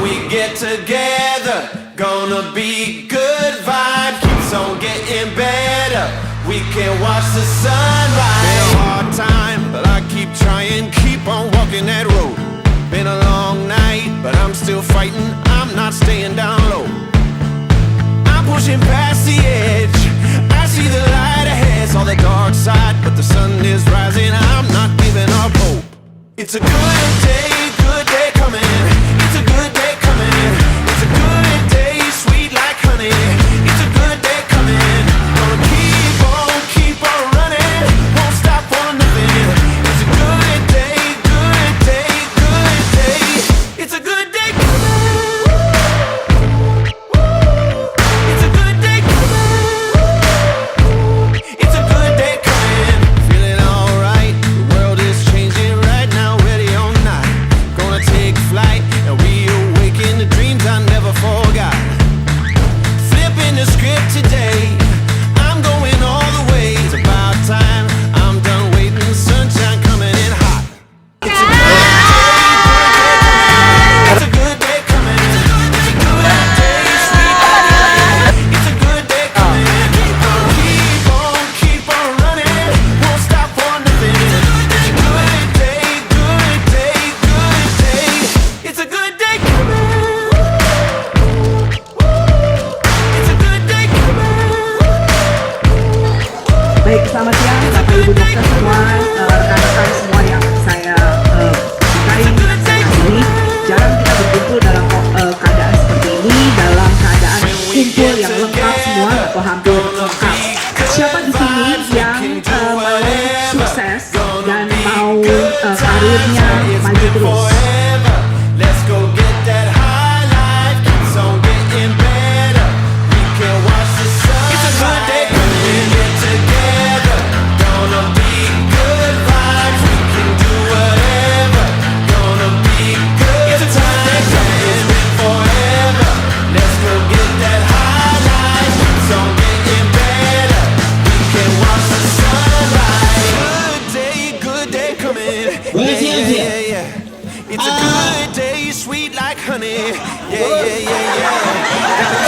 we get together, gonna be good vibe, keeps on getting better. We can watch the sunrise. Been a hard time, but I keep trying, keep on walking that road. Been a long night, but I'm still fighting, I'm not staying down low. I'm pushing past the edge, I see the light ahead, saw the dark side, but the sun is rising, I'm not giving up hope. It's a good day coming, it's a good day coming, it's a good day, sweet like honey, it's a good day coming, gonna keep on running, won't stop for nothing, it's a good day, it's a good day coming, it's a good day coming, it's a good day coming, feeling alright, the world is changing right now, ready or not, gonna take flight and reawaken the dreams I never forgot. Flipping the script today, I'm going all the way. It's about time, I'm done waiting. The sunshine coming in hot. It's a good day coming. It's a good day, sweet like honey. It's a good day coming. Keep on running. Won't stop for nothing. It's a good day. It's a good day coming. It's a good day coming. Baik, selamat siang Bapak Ibu dokter semua, rekan-rekan semua yang saya sukai saat ini. Jarang kita berkumpul dalam keadaan seperti ini, dalam keadaan kumpul yang lengkap semua atau hampir lengkap. Siapa di sini yang mau sukses dan mau karirnya maju terus? Let's go get that high life, keeps on getting better. We can watch the sun. It's a good day coming, get together. Gonna be good vibes, we can do whatever. Gonna be good times, it's been forever. Let's go get that high life, keeps on getting better. We can watch the sunrise. Good day coming. Yeah. It's a good day, sweet like honey. Yeah.